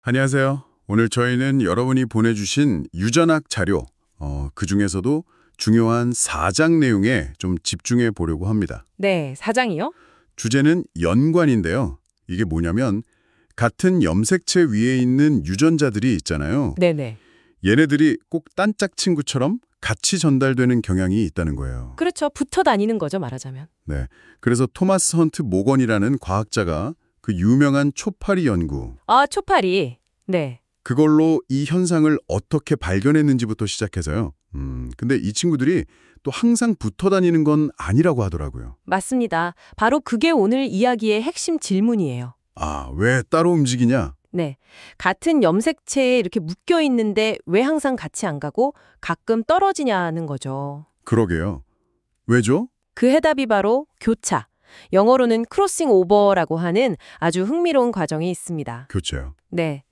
안녕하세요. 오늘 저희는 여러분이 보내주신 유전학 자료, 그중에서도 중요한 4장 내용에 좀 집중해 보려고 합니다. 네, 사장이요? 주제는 연관인데요. 이게 뭐냐면 같은 염색체 위에 있는 유전자들이 있잖아요. 네네. 얘네들이 꼭 딴짝 친구처럼 같이 전달되는 경향이 있다는 거예요. 그렇죠. 붙어 다니는 거죠, 말하자면. 네, 그래서 토마스 헌트 모건이라는 과학자가 그 유명한 초파리 연구, 아, 초파리. 네. 그걸로 이 현상을 어떻게 발견했는지부터 시작해서요. 근데 이 친구들이 또 항상 붙어 다니는 건 아니라고 하더라고요. 맞습니다. 바로 그게 오늘 이야기의 핵심 질문이에요. 아, 왜 따로 움직이냐? 네. 같은 염색체에 이렇게 묶여 있는데 왜 항상 같이 안 가고 가끔 떨어지냐는 거죠. 그러게요. 왜죠? 그 해답이 바로 교차. 영어로는 크로싱 오버라고 하는 아주 흥미로운 과정이 있습니다. 교체요. 네.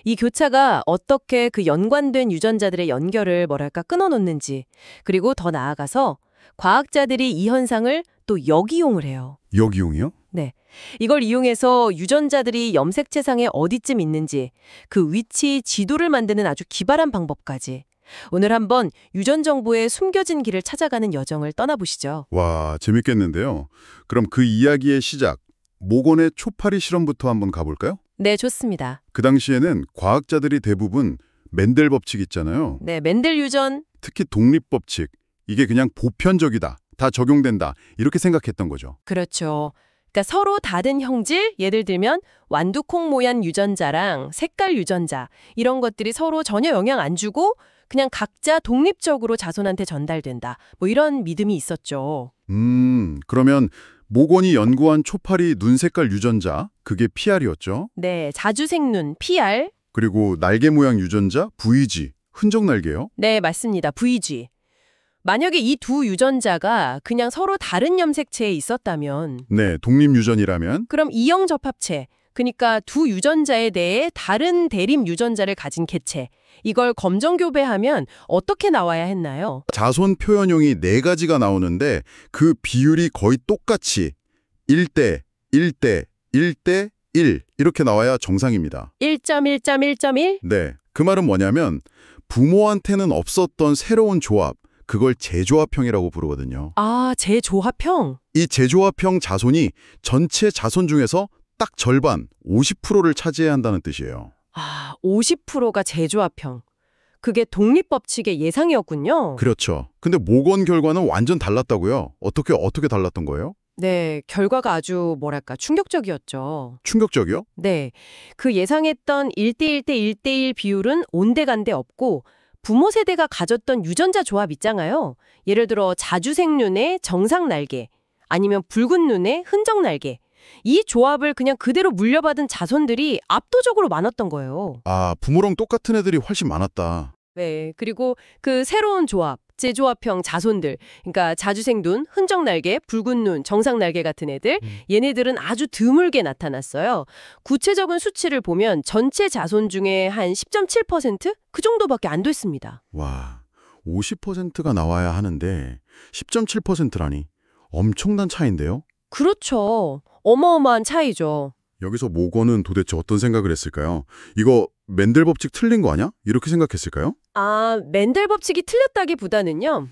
이 교차가 어떻게 그 연관된 유전자들의 연결을 끊어놓는지, 그리고 더 나아가서 과학자들이 이 현상을 또 역이용을 해요. 역이용이요? 네. 이걸 이용해서 유전자들이 염색체상에 어디쯤 있는지 그 위치 지도를 만드는 아주 기발한 방법까지. 오늘 한번 유전 정보의 숨겨진 길을 찾아가는 여정을 떠나보시죠. 와, 재밌겠는데요. 그럼 그 이야기의 시작, 모건의 초파리 실험부터 한번 가볼까요? 네, 좋습니다. 그 당시에는 과학자들이 대부분 맨델 법칙 있잖아요. 네, 맨델 유전. 특히 독립 법칙, 이게 그냥 보편적이다, 다 적용된다, 이렇게 생각했던 거죠. 그렇죠. 그러니까 서로 다른 형질, 예를 들면 완두콩 모양 유전자랑 색깔 유전자, 이런 것들이 서로 전혀 영향 안 주고 그냥 각자 독립적으로 자손한테 전달된다. 뭐 이런 믿음이 있었죠. 그러면 모건이 연구한 초파리 눈 색깔 유전자, 그게 PR이었죠. 네, 자주색눈, PR. 그리고 날개 모양 유전자, VG, 흔적 날개요. 네, 맞습니다. VG. 만약에 이 두 유전자가 그냥 서로 다른 염색체에 있었다면 네, 독립 유전이라면. 그럼 이형 접합체, 그러니까 두 유전자에 대해 다른 대립 유전자를 가진 개체, 이걸 검정 교배하면 어떻게 나와야 했나요? 자손 표현용이 4가지가 나오는데 그 비율이 거의 똑같이 1대 1대 1대 1 이렇게 나와야 정상입니다. 1.1.1.1? 네, 그 말은 뭐냐면 부모한테는 없었던 새로운 조합, 그걸 재조합형이라고 부르거든요. 아, 재조합형? 이 재조합형 자손이 전체 자손 중에서 딱 절반, 50%를 차지해야 한다는 뜻이에요. 아, 50%가 재조합형. 그게 독립법칙의 예상이었군요. 그렇죠. 근데 모건 결과는 완전 달랐다고요. 어떻게 달랐던 거예요? 네, 결과가 아주 충격적이었죠. 충격적이요? 네, 그 예상했던 1대1대 1대1 비율은 온데간데 없고 부모 세대가 가졌던 유전자 조합 있잖아요. 예를 들어 자주색 눈의 정상 날개, 아니면 붉은 눈의 흔적 날개. 이 조합을 그냥 그대로 물려받은 자손들이 압도적으로 많았던 거예요. 아, 부모랑 똑같은 애들이 훨씬 많았다. 네, 그리고 그 새로운 조합, 재조합형 자손들, 그러니까 자주색 눈, 흔적 날개, 붉은 눈, 정상 날개 같은 애들, 얘네들은 아주 드물게 나타났어요. 구체적인 수치를 보면 전체 자손 중에 한 10.7%? 그 정도밖에 안 됐습니다. 와, 50%가 나와야 하는데 10.7%라니 엄청난 차이인데요? 그렇죠. 어마어마한 차이죠. 여기서 모건은 도대체 어떤 생각을 했을까요? 이거 맨델 법칙 틀린 거 아니야? 이렇게 생각했을까요? 아, 맨델 법칙이 틀렸다기보다는요.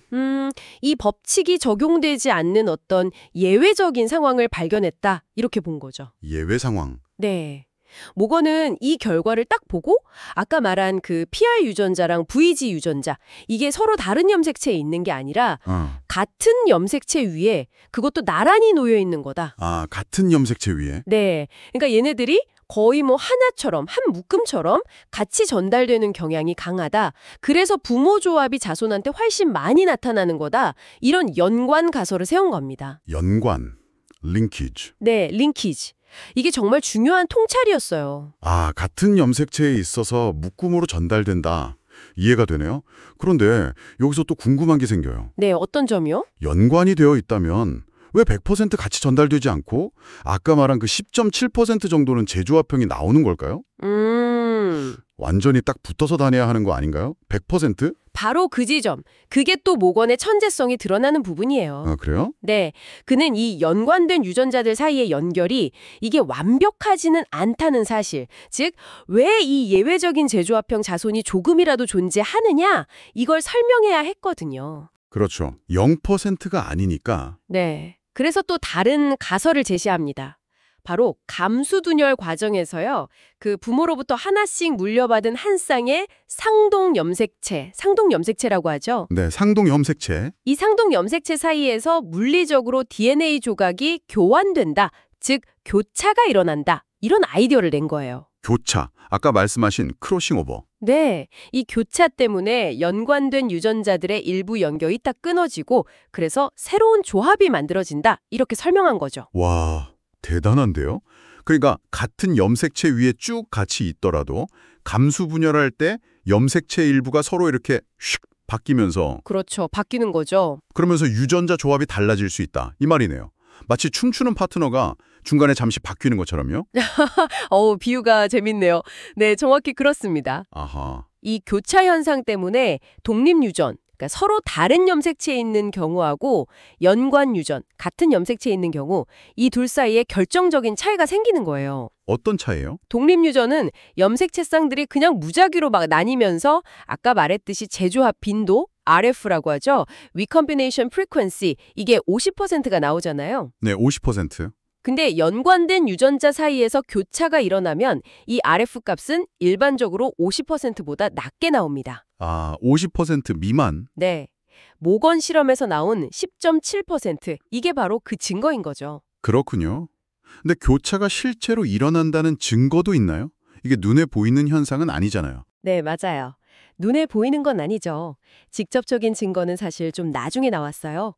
이 법칙이 적용되지 않는 어떤 예외적인 상황을 발견했다. 이렇게 본 거죠. 예외 상황. 네. 모건은 이 결과를 딱 보고 아까 말한 그 PR 유전자랑 VG 유전자, 이게 서로 다른 염색체에 있는 게 아니라 같은 염색체 위에 그것도 나란히 놓여 있는 거다. 아, 같은 염색체 위에? 네. 그러니까 얘네들이 거의 뭐 하나처럼, 한 묶음처럼 같이 전달되는 경향이 강하다. 그래서 부모 조합이 자손한테 훨씬 많이 나타나는 거다. 이런 연관 가설을 세운 겁니다. 연관, 링키지. 네, 링키지. 이게 정말 중요한 통찰이었어요. 아, 같은 염색체에 있어서 묶음으로 전달된다. 이해가 되네요. 그런데 여기서 또 궁금한 게 생겨요. 네, 어떤 점이요? 연관이 되어 있다면 왜 100% 같이 전달되지 않고 아까 말한 그 10.7% 정도는 재조합형이 나오는 걸까요? 완전히 딱 붙어서 다녀야 하는 거 아닌가요? 100%? 바로 그 지점. 그게 또 모건의 천재성이 드러나는 부분이에요. 아, 그래요? 네, 그는 이 연관된 유전자들 사이의 연결이 이게 완벽하지는 않다는 사실, 즉 왜 이 예외적인 재조합형 자손이 조금이라도 존재하느냐 이걸 설명해야 했거든요. 그렇죠. 0%가 아니니까. 네, 그래서 또 다른 가설을 제시합니다. 바로 감수둔열 과정에서요. 그 부모로부터 하나씩 물려받은 한 쌍의 상동 염색체라고 하죠. 네, 상동 염색체. 이 상동 염색체 사이에서 물리적으로 DNA 조각이 교환된다. 즉 교차가 일어난다. 이런 아이디어를 낸 거예요. 교차. 아까 말씀하신 크로싱 오버. 네, 이 교차 때문에 연관된 유전자들의 일부 연결이 딱 끊어지고 그래서 새로운 조합이 만들어진다. 이렇게 설명한 거죠. 와, 대단한데요? 그러니까 같은 염색체 위에 쭉 같이 있더라도 감수 분열할 때 염색체 일부가 서로 이렇게 휙 바뀌면서 그렇죠. 바뀌는 거죠. 그러면서 유전자 조합이 달라질 수 있다. 이 말이네요. 마치 춤추는 파트너가 중간에 잠시 바뀌는 것처럼요? 비유가 재밌네요. 네, 정확히 그렇습니다. 아하. 이 교차 현상 때문에 독립유전, 그러니까 서로 다른 염색체에 있는 경우하고 연관유전, 같은 염색체에 있는 경우 이 둘 사이에 결정적인 차이가 생기는 거예요. 어떤 차이예요? 독립유전은 염색체 쌍들이 그냥 무작위로 막 나뉘면서 아까 말했듯이 재조합 빈도, RF라고 하죠. Recombination Frequency, 이게 50%가 나오잖아요. 네, 50%. 근데 연관된 유전자 사이에서 교차가 일어나면 이 RF 값은 일반적으로 50%보다 낮게 나옵니다. 아, 50% 미만? 네. 모건 실험에서 나온 10.7%, 이게 바로 그 증거인 거죠. 그렇군요. 근데 교차가 실제로 일어난다는 증거도 있나요? 이게 눈에 보이는 현상은 아니잖아요. 네, 맞아요. 눈에 보이는 건 아니죠. 직접적인 증거는 사실 좀 나중에 나왔어요.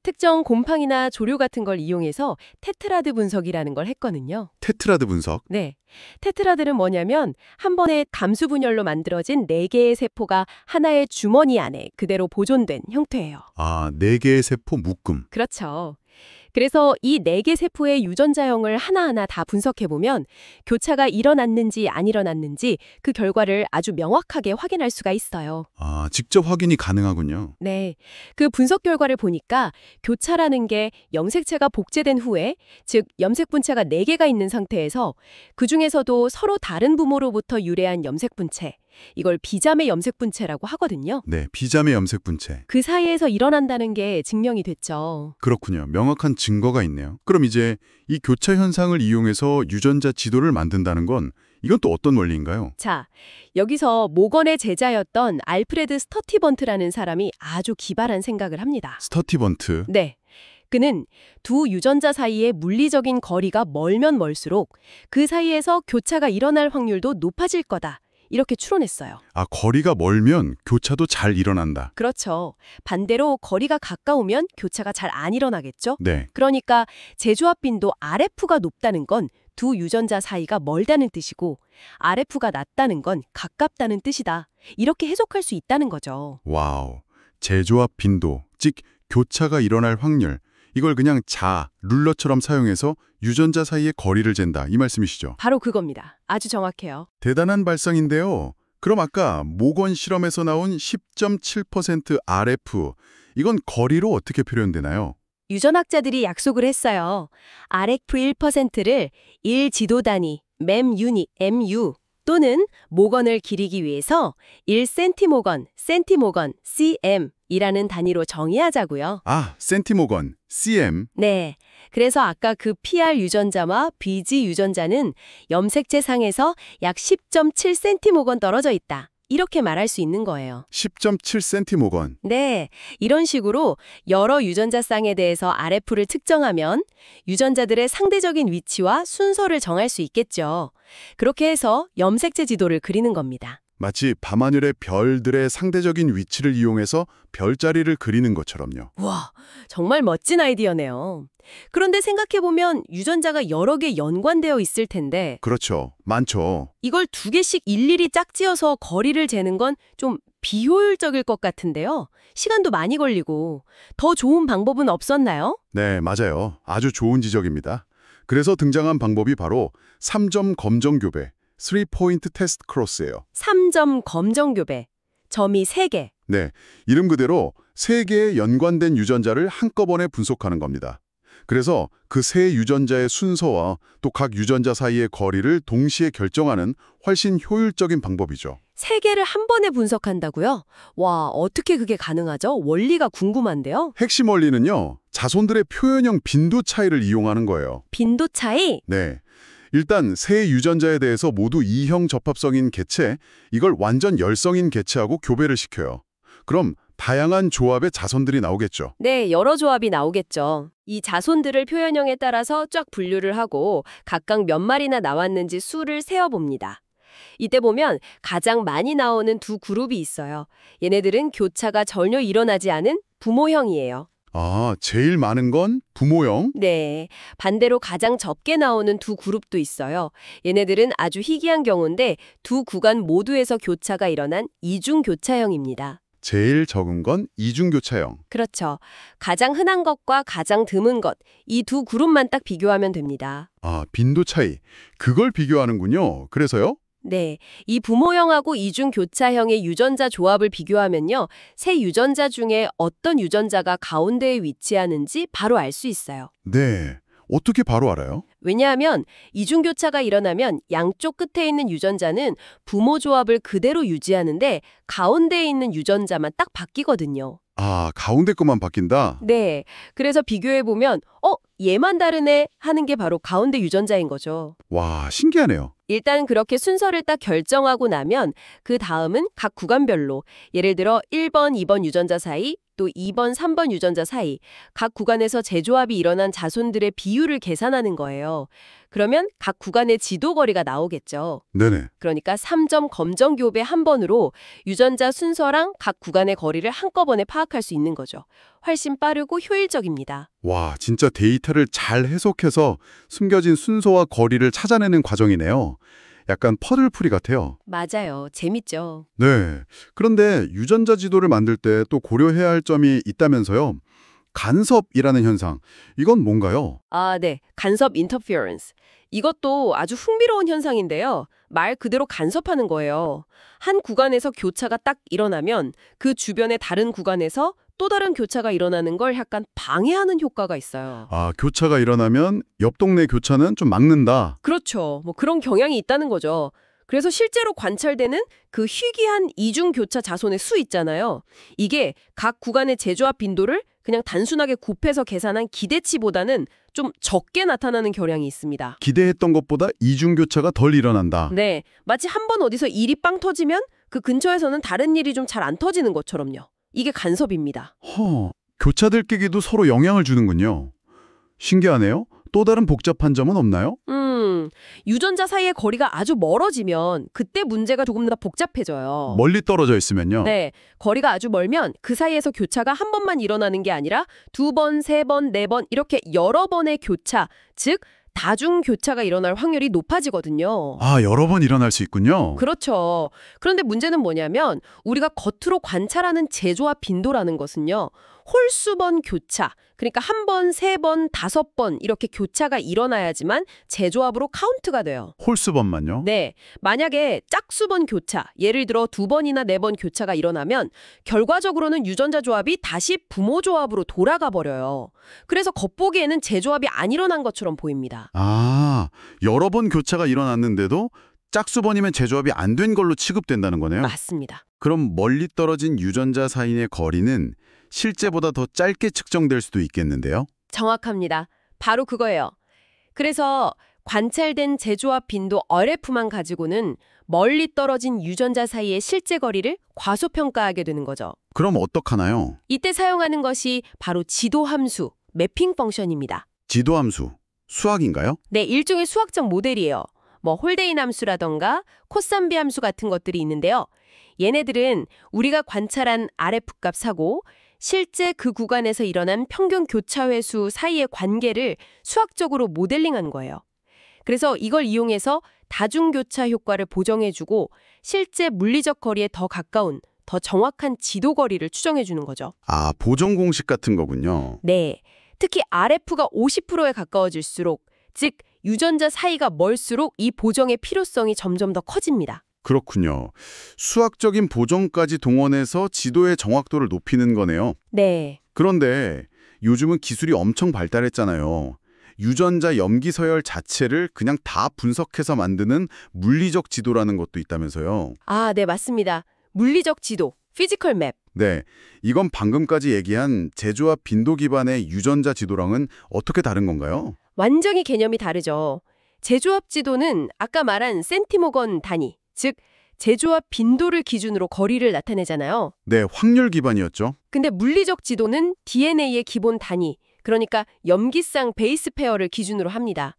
특정 곰팡이나 조류 같은 걸 이용해서 테트라드 분석이라는 걸 했거든요. 테트라드 분석. 네. 테트라드는 뭐냐면 한 번에 감수 분열로 만들어진 4개의 세포가 하나의 주머니 안에 그대로 보존된 형태예요. 아, 4개의 세포 묶음. 그렇죠. 그래서 이 4개 세포의 유전자형을 하나하나 다 분석해보면 교차가 일어났는지 안 일어났는지 그 결과를 아주 명확하게 확인할 수가 있어요. 아, 직접 확인이 가능하군요. 네. 그 분석 결과를 보니까 교차라는 게 염색체가 복제된 후에, 즉 염색분체가 4개가 있는 상태에서 그중에서도 서로 다른 부모로부터 유래한 염색분체, 이걸 비자매 염색분체라고 하거든요. 네, 비자매 염색 분체. 그 사이에서 일어난다는 게 증명이 됐죠. 그렇군요. 명확한 증거가 있네요. 그럼 이제 이 교차 현상을 이용해서 유전자 지도를 만든다는 건 이건 또 어떤 원리인가요? 자, 여기서 모건의 제자였던 알프레드 스터티번트라는 사람이 아주 기발한 생각을 합니다. 스터티번트. 네. 그는 두 유전자 사이의 물리적인 거리가 멀면 멀수록 그 사이에서 교차가 일어날 확률도 높아질 거다. 이렇게 추론했어요. 아, 거리가 멀면 교차도 잘 일어난다. 그렇죠. 반대로 거리가 가까우면 교차가 잘 안 일어나겠죠? 네. 그러니까 재조합 빈도 RF가 높다는 건 두 유전자 사이가 멀다는 뜻이고 RF가 낮다는 건 가깝다는 뜻이다. 이렇게 해석할 수 있다는 거죠. 와우. 재조합 빈도, 즉 교차가 일어날 확률. 이걸 그냥 룰러처럼 사용해서 유전자 사이의 거리를 잰다. 이 말씀이시죠? 바로 그겁니다. 아주 정확해요. 대단한 발상인데요. 그럼 아까 모건 실험에서 나온 10.7% RF, 이건 거리로 어떻게 표현되나요? 유전학자들이 약속을 했어요. RF 1%를 1지도 단위, MEM 유닛, MU 또는 모건을 기리기 위해서 1cm모건, 센티모건, CM이라는 단위로 정의하자고요. 아, 센티모건, CM. 네. 그래서 아까 그 PR 유전자와 BG 유전자는 염색체 상에서 약 10.7cm모건 떨어져 있다. 이렇게 말할 수 있는 거예요. 10.7cm모건. 네, 이런 식으로 여러 유전자 쌍에 대해서 RF를 측정하면 유전자들의 상대적인 위치와 순서를 정할 수 있겠죠. 그렇게 해서 염색체 지도를 그리는 겁니다. 마치 밤하늘의 별들의 상대적인 위치를 이용해서 별자리를 그리는 것처럼요. 와, 정말 멋진 아이디어네요. 그런데 생각해보면 유전자가 여러 개 연관되어 있을 텐데 그렇죠. 많죠. 이걸 2개씩 일일이 짝지어서 거리를 재는 건 좀 비효율적일 것 같은데요. 시간도 많이 걸리고 더 좋은 방법은 없었나요? 네, 맞아요. 아주 좋은 지적입니다. 그래서 등장한 방법이 바로 3점 검정 교배, 3포인트 테스트 크로스예요. 3점 검정 교배. 점이 3개. 네, 이름 그대로 세 개의 연관된 유전자를 한꺼번에 분석하는 겁니다. 그래서 그 세 유전자의 순서와 또 각 유전자 사이의 거리를 동시에 결정하는 훨씬 효율적인 방법이죠. 3개를 한 번에 분석한다고요? 와, 어떻게 그게 가능하죠? 원리가 궁금한데요. 핵심 원리는요, 자손들의 표현형 빈도 차이를 이용하는 거예요. 빈도 차이? 네. 일단 세 유전자에 대해서 모두 E형 접합성인 개체, 이걸 완전 열성인 개체하고 교배를 시켜요. 그럼 다양한 조합의 자손들이 나오겠죠. 네, 여러 조합이 나오겠죠. 이 자손들을 표현형에 따라서 쫙 분류를 하고 각각 몇 마리나 나왔는지 수를 세어봅니다. 이때 보면 가장 많이 나오는 두 그룹이 있어요. 얘네들은 교차가 전혀 일어나지 않은 부모형이에요. 아, 제일 많은 건 부모형? 네, 반대로 가장 적게 나오는 두 그룹도 있어요. 얘네들은 아주 희귀한 경우인데 두 구간 모두에서 교차가 일어난 이중교차형입니다. 제일 적은 건 이중교차형. 그렇죠. 가장 흔한 것과 가장 드문 것, 이 두 그룹만 딱 비교하면 됩니다. 아, 빈도 차이. 그걸 비교하는군요. 그래서요? 네, 이 부모형하고 이중교차형의 유전자 조합을 비교하면요. 세 유전자 중에 어떤 유전자가 가운데에 위치하는지 바로 알 수 있어요. 네. 어떻게 바로 알아요? 왜냐하면 이중교차가 일어나면 양쪽 끝에 있는 유전자는 부모 조합을 그대로 유지하는데 가운데에 있는 유전자만 딱 바뀌거든요. 아, 가운데 것만 바뀐다? 네, 그래서 비교해보면 얘만 다르네 하는 게 바로 가운데 유전자인 거죠. 와, 신기하네요. 일단 그렇게 순서를 딱 결정하고 나면 그 다음은 각 구간별로 예를 들어 1번, 2번 유전자 사이 또 2번, 3번 유전자 사이 각 구간에서 재조합이 일어난 자손들의 비율을 계산하는 거예요. 그러면 각 구간의 지도 거리가 나오겠죠. 네네. 그러니까 3점 검정 교배 한 번으로 유전자 순서랑 각 구간의 거리를 한꺼번에 파악할 수 있는 거죠. 훨씬 빠르고 효율적입니다. 와, 진짜 데이터를 잘 해석해서 숨겨진 순서와 거리를 찾아내는 과정이네요. 약간 퍼즐풀이 같아요. 맞아요. 재밌죠. 네. 그런데 유전자 지도를 만들 때 또 고려해야 할 점이 있다면서요. 간섭이라는 현상. 이건 뭔가요? 아, 네. 간섭 인터피어런스. 이것도 아주 흥미로운 현상인데요. 말 그대로 간섭하는 거예요. 한 구간에서 교차가 딱 일어나면 그 주변의 다른 구간에서 또 다른 교차가 일어나는 걸 약간 방해하는 효과가 있어요. 아, 교차가 일어나면 옆 동네 교차는 좀 막는다. 그렇죠. 뭐 그런 경향이 있다는 거죠. 그래서 실제로 관찰되는 그 희귀한 이중교차 자손의 수 있잖아요. 이게 각 구간의 재조합 빈도를 그냥 단순하게 곱해서 계산한 기대치보다는 좀 적게 나타나는 경향이 있습니다. 기대했던 것보다 이중교차가 덜 일어난다. 네, 마치 한 번 어디서 일이 빵 터지면 그 근처에서는 다른 일이 좀 잘 안 터지는 것처럼요. 이게 간섭입니다. 교차들끼리도 서로 영향을 주는군요. 신기하네요. 또 다른 복잡한 점은 없나요? 유전자 사이의 거리가 아주 멀어지면 그때 문제가 조금 더 복잡해져요. 멀리 떨어져 있으면요. 네, 거리가 아주 멀면 그 사이에서 교차가 한 번만 일어나는 게 아니라 2번, 3번, 4번 이렇게 여러 번의 교차, 즉 다중 교차가 일어날 확률이 높아지거든요. 아, 여러 번 일어날 수 있군요. 그렇죠. 그런데 문제는 뭐냐면 우리가 겉으로 관찰하는 재조합 빈도라는 것은요. 홀수 번 교차, 그러니까 한 번, 3번, 5번 이렇게 교차가 일어나야지만 재조합으로 카운트가 돼요. 홀수번만요? 네, 만약에 짝수번 교차, 예를 들어 2번이나 4번 교차가 일어나면 결과적으로는 유전자 조합이 다시 부모 조합으로 돌아가 버려요. 그래서 겉보기에는 재조합이 안 일어난 것처럼 보입니다. 아, 여러 번 교차가 일어났는데도 짝수번이면 재조합이 안 된 걸로 취급된다는 거네요. 맞습니다. 그럼 멀리 떨어진 유전자 사이의 거리는 실제보다 더 짧게 측정될 수도 있겠는데요? 정확합니다. 바로 그거예요. 그래서 관찰된 재조합 빈도 RF만 가지고는 멀리 떨어진 유전자 사이의 실제 거리를 과소평가하게 되는 거죠. 그럼 어떡하나요? 이때 사용하는 것이 바로 지도함수, 매핑 펑션입니다. 지도함수, 수학인가요? 네, 일종의 수학적 모델이에요. 뭐 홀데인 함수라던가 코산비 함수 같은 것들이 있는데요. 얘네들은 우리가 관찰한 RF값하고 실제 그 구간에서 일어난 평균 교차 횟수 사이의 관계를 수학적으로 모델링한 거예요. 그래서 이걸 이용해서 다중교차 효과를 보정해주고 실제 물리적 거리에 더 가까운, 더 정확한 지도 거리를 추정해주는 거죠. 아, 보정 공식 같은 거군요. 네, 특히 RF가 50%에 가까워질수록, 즉 유전자 사이가 멀수록 이 보정의 필요성이 점점 더 커집니다. 그렇군요. 수학적인 보정까지 동원해서 지도의 정확도를 높이는 거네요. 네. 그런데 요즘은 기술이 엄청 발달했잖아요. 유전자 염기 서열 자체를 그냥 다 분석해서 만드는 물리적 지도라는 것도 있다면서요. 아, 네, 맞습니다. 물리적 지도, 피지컬 맵. 네, 이건 방금까지 얘기한 제조와 빈도 기반의 유전자 지도랑은 어떻게 다른 건가요? 완전히 개념이 다르죠. 제조합 지도는 아까 말한 센티모건 단위, 즉 제조합 빈도를 기준으로 거리를 나타내잖아요. 네, 확률 기반이었죠. 근데 물리적 지도는 DNA의 기본 단위, 그러니까 염기쌍 베이스 페어를 기준으로 합니다.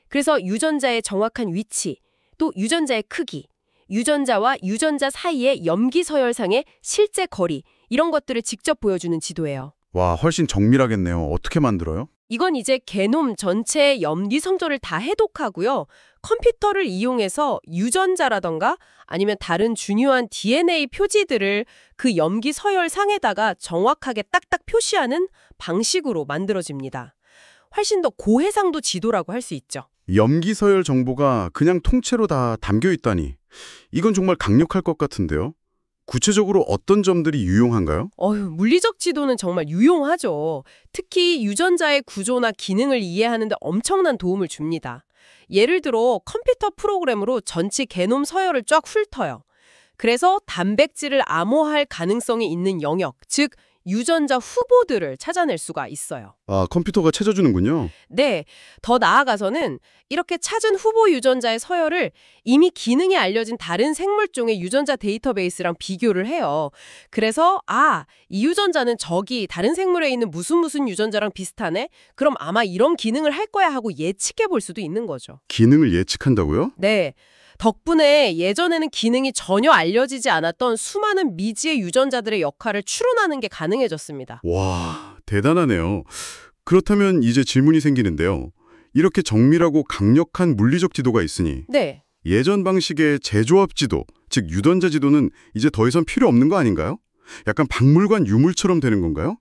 그래서 유전자의 정확한 위치, 또 유전자의 크기, 유전자와 유전자 사이의 염기 서열상의 실제 거리, 이런 것들을 직접 보여주는 지도예요. 와, 훨씬 정밀하겠네요. 어떻게 만들어요? 이건 이제 게놈 전체의 염기 성조를 다 해독하고요. 컴퓨터를 이용해서 유전자라던가 아니면 다른 중요한 DNA 표지들을 그 염기 서열상에다가 정확하게 딱딱 표시하는 방식으로 만들어집니다. 훨씬 더 고해상도 지도라고 할 수 있죠. 염기 서열 정보가 그냥 통째로 다 담겨 있다니. 이건 정말 강력할 것 같은데요. 구체적으로 어떤 점들이 유용한가요? 물리적 지도는 정말 유용하죠. 특히 유전자의 구조나 기능을 이해하는 데 엄청난 도움을 줍니다. 예를 들어 컴퓨터 프로그램으로 전체 게놈 서열을 쫙 훑어요. 그래서 단백질을 암호화할 가능성이 있는 영역, 즉 유전자 후보들을 찾아낼 수가 있어요. 아, 컴퓨터가 찾아주는군요. 네, 더 나아가서는 이렇게 찾은 후보 유전자의 서열을 이미 기능이 알려진 다른 생물종의 유전자 데이터베이스랑 비교를 해요. 그래서 이 유전자는 저기 다른 생물에 있는 무슨 유전자랑 비슷하네? 그럼 아마 이런 기능을 할 거야 하고 예측해 볼 수도 있는 거죠. 기능을 예측한다고요? 네. 덕분에 예전에는 기능이 전혀 알려지지 않았던 수많은 미지의 유전자들의 역할을 추론하는 게 가능해졌습니다. 와, 대단하네요. 그렇다면 이제 질문이 생기는데요. 이렇게 정밀하고 강력한 물리적 지도가 있으니 네. 예전 방식의 제조합 지도, 즉 유전자 지도는 이제 더 이상 필요 없는 거 아닌가요? 약간 박물관 유물처럼 되는 건가요?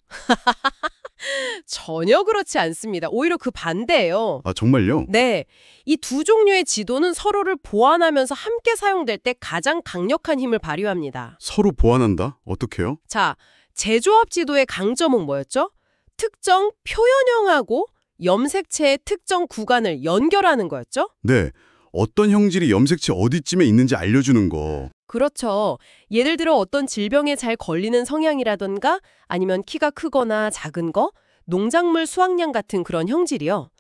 전혀 그렇지 않습니다. 오히려 그 반대예요. 아, 정말요? 네. 이 두 종류의 지도는 서로를 보완하면서 함께 사용될 때 가장 강력한 힘을 발휘합니다. 서로 보완한다? 어떻게요? 자, 제조합 지도의 강점은 뭐였죠? 특정 표현형하고 염색체의 특정 구간을 연결하는 거였죠? 네, 어떤 형질이 염색체 어디쯤에 있는지 알려주는 거. 그렇죠. 예를 들어 어떤 질병에 잘 걸리는 성향이라던가 아니면 키가 크거나 작은 거, 농작물 수확량 같은 그런 형질이요.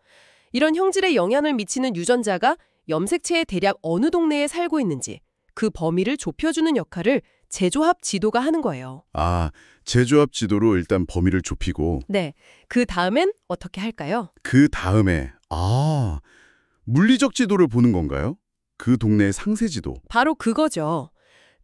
이런 형질에 영향을 미치는 유전자가 염색체의 대략 어느 동네에 살고 있는지 그 범위를 좁혀주는 역할을 제조합 지도가 하는 거예요. 아, 제조합 지도로 일단 범위를 좁히고 네. 그 다음엔 어떻게 할까요? 그 다음에 물리적 지도를 보는 건가요? 그 동네의 상세 지도. 바로 그거죠.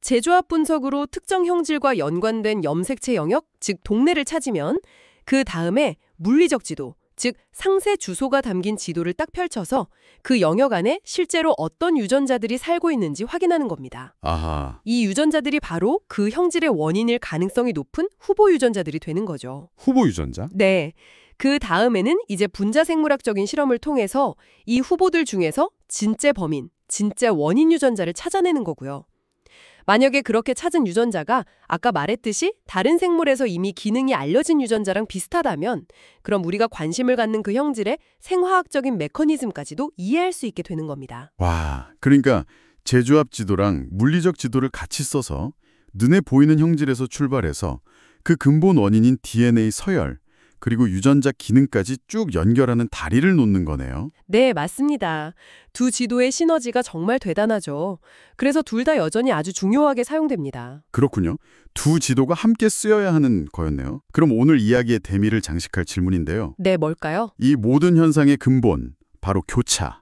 제조합 분석으로 특정 형질과 연관된 염색체 영역, 즉 동네를 찾으면 그 다음에 물리적 지도, 즉 상세 주소가 담긴 지도를 딱 펼쳐서 그 영역 안에 실제로 어떤 유전자들이 살고 있는지 확인하는 겁니다. 아하, 이 유전자들이 바로 그 형질의 원인일 가능성이 높은 후보 유전자들이 되는 거죠. 후보 유전자? 네. 그 다음에는 이제 분자생물학적인 실험을 통해서 이 후보들 중에서 진짜 범인, 진짜 원인 유전자를 찾아내는 거고요. 만약에 그렇게 찾은 유전자가 아까 말했듯이 다른 생물에서 이미 기능이 알려진 유전자랑 비슷하다면 그럼 우리가 관심을 갖는 그 형질의 생화학적인 메커니즘까지도 이해할 수 있게 되는 겁니다. 와, 그러니까 제조합 지도랑 물리적 지도를 같이 써서 눈에 보이는 형질에서 출발해서 그 근본 원인인 DNA 서열, 그리고 유전자 기능까지 쭉 연결하는 다리를 놓는 거네요. 네, 맞습니다. 두 지도의 시너지가 정말 대단하죠. 그래서 둘 다 여전히 아주 중요하게 사용됩니다. 그렇군요. 두 지도가 함께 쓰여야 하는 거였네요. 그럼 오늘 이야기의 대미를 장식할 질문인데요. 네, 뭘까요? 이 모든 현상의 근본, 바로 교차.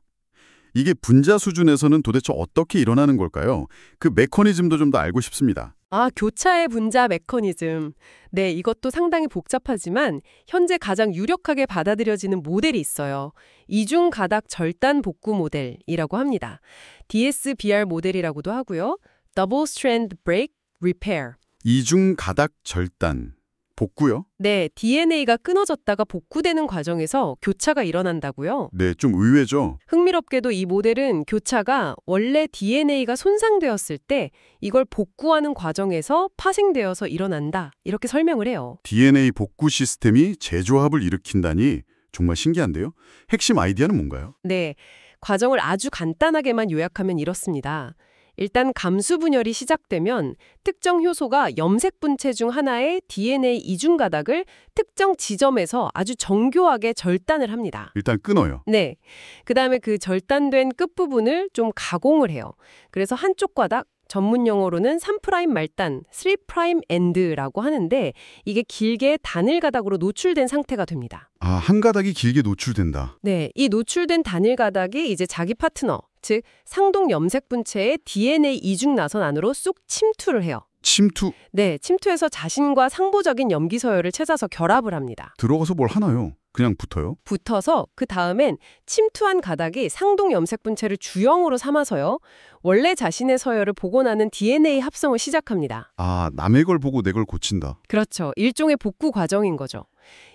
이게 분자 수준에서는 도대체 어떻게 일어나는 걸까요? 그 메커니즘도 좀 더 알고 싶습니다. 교차의 분자 메커니즘. 네, 이것도 상당히 복잡하지만 현재 가장 유력하게 받아들여지는 모델이 있어요. 이중 가닥 절단 복구 모델이라고 합니다. DSBR 모델이라고도 하고요. Double Strand Break Repair. 이중 가닥 절단. 복구요? 네, DNA가 끊어졌다가 복구되는 과정에서 교차가 일어난다고요. 네, 좀 의외죠. 흥미롭게도 이 모델은 교차가 원래 DNA가 손상되었을 때 이걸 복구하는 과정에서 파생되어서 일어난다. 이렇게 설명을 해요. DNA 복구 시스템이 재조합을 일으킨다니 정말 신기한데요? 핵심 아이디어는 뭔가요? 네, 과정을 아주 간단하게만 요약하면 이렇습니다. 일단 감수 분열이 시작되면 특정 효소가 염색 분체 중 하나의 DNA 이중 가닥을 특정 지점에서 아주 정교하게 절단을 합니다. 일단 끊어요. 네. 그다음에 그 절단된 끝부분을 좀 가공을 해요. 그래서 한쪽 가닥, 전문 용어로는 3' 말단, 3' end라고 하는데 이게 길게 단일 가닥으로 노출된 상태가 됩니다. 아, 한 가닥이 길게 노출된다. 네, 이 노출된 단일 가닥이 이제 자기 파트너, 즉 상동 염색 분체의 DNA 이중 나선 안으로 쑥 침투를 해요. 침투 네, 침투해서 자신과 상보적인 염기 서열을 찾아서 결합을 합니다. 들어가서 뭘 하나요? 그냥 붙어요? 붙어서 그 다음엔 침투한 가닥이 상동 염색 분체를 주영으로 삼아서요. 원래 자신의 서열을 복원하는 DNA 합성을 시작합니다. 아, 남의 걸 보고 내 걸 고친다. 그렇죠. 일종의 복구 과정인 거죠.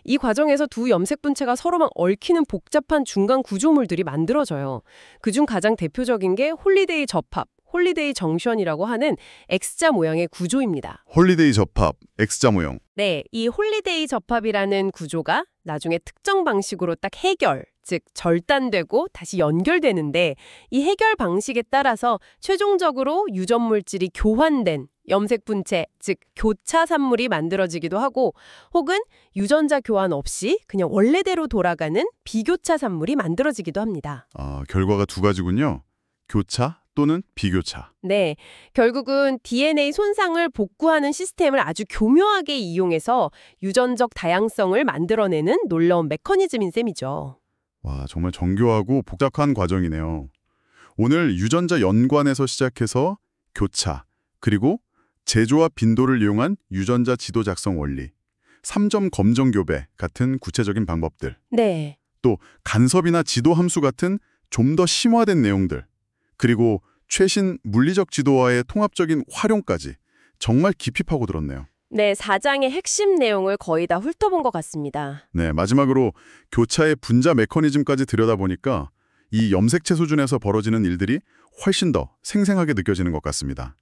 이 과정에서 두 염색 분체가 서로만 얽히는 복잡한 중간 구조물들이 만들어져요. 그중 가장 대표적인 게 홀리데이 접합, 홀리데이 정션이라고 하는 X자 모양의 구조입니다. 홀리데이 접합, X자 모형. 네, 이 홀리데이 접합이라는 구조가 나중에 특정 방식으로 딱 해결, 즉 절단되고 다시 연결되는데 이 해결 방식에 따라서 최종적으로 유전 물질이 교환된 염색 분체, 즉 교차 산물이 만들어지기도 하고 혹은 유전자 교환 없이 그냥 원래대로 돌아가는 비교차 산물이 만들어지기도 합니다. 아, 결과가 두 가지군요. 교차 또는 비교차. 네, 결국은 DNA 손상을 복구하는 시스템을 아주 교묘하게 이용해서 유전적 다양성을 만들어내는 놀라운 메커니즘인 셈이죠. 와, 정말 정교하고 복잡한 과정이네요. 오늘 유전자 연관에서 시작해서 교차, 그리고 재조합 빈도를 이용한 유전자 지도 작성 원리, 3점 검정 교배 같은 구체적인 방법들, 네. 또 간섭이나 지도 함수 같은 좀 더 심화된 내용들, 그리고 최신 물리적 지도와의 통합적인 활용까지 정말 깊이 파고들었네요. 네, 4장의 핵심 내용을 거의 다 훑어본 것 같습니다. 네, 마지막으로 교차의 분자 메커니즘까지 들여다보니까 이 염색체 수준에서 벌어지는 일들이 훨씬 더 생생하게 느껴지는 것 같습니다.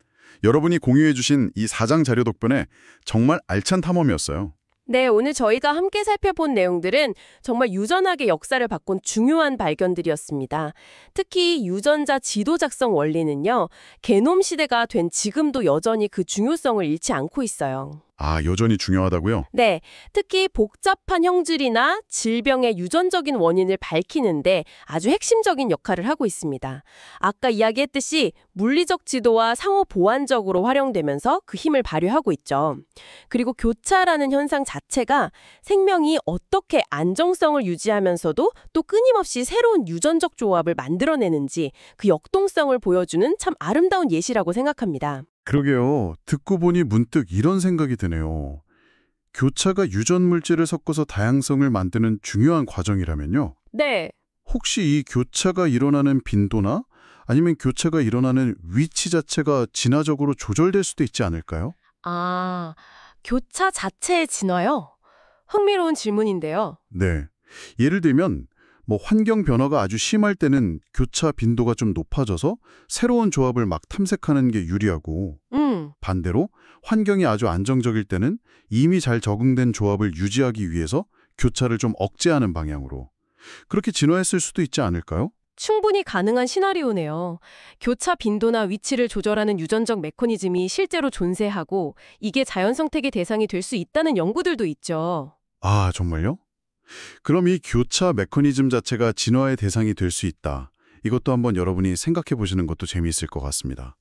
여러분이 공유해 주신 이 4장 자료 덕분에 정말 알찬 탐험이었어요. 네, 오늘 저희가 함께 살펴본 내용들은 정말 유전학의 역사를 바꾼 중요한 발견들이었습니다. 특히 유전자 지도 작성 원리는요, 게놈 시대가 된 지금도 여전히 그 중요성을 잃지 않고 있어요. 아, 여전히 중요하다고요? 네, 특히 복잡한 형질이나 질병의 유전적인 원인을 밝히는데 아주 핵심적인 역할을 하고 있습니다. 아까 이야기했듯이 물리적 지도와 상호 보완적으로 활용되면서 그 힘을 발휘하고 있죠. 그리고 교차라는 현상 자체가 생명이 어떻게 안정성을 유지하면서도 또 끊임없이 새로운 유전적 조합을 만들어내는지 그 역동성을 보여주는 참 아름다운 예시라고 생각합니다. 그러게요. 듣고 보니 문득 이런 생각이 드네요. 교차가 유전 물질을 섞어서 다양성을 만드는 중요한 과정이라면요. 네. 혹시 이 교차가 일어나는 빈도나 아니면 교차가 일어나는 위치 자체가 진화적으로 조절될 수도 있지 않을까요? 아, 교차 자체의 진화요? 흥미로운 질문인데요. 네. 예를 들면 환경 변화가 아주 심할 때는 교차 빈도가 좀 높아져서 새로운 조합을 막 탐색하는 게 유리하고 반대로 환경이 아주 안정적일 때는 이미 잘 적응된 조합을 유지하기 위해서 교차를 좀 억제하는 방향으로 그렇게 진화했을 수도 있지 않을까요? 충분히 가능한 시나리오네요. 교차 빈도나 위치를 조절하는 유전적 메커니즘이 실제로 존재하고 이게 자연 선택의 대상이 될 수 있다는 연구들도 있죠. 아, 정말요? 그럼 이 교차 메커니즘 자체가 진화의 대상이 될 수 있다. 이것도 한번 여러분이 생각해 보시는 것도 재미있을 것 같습니다.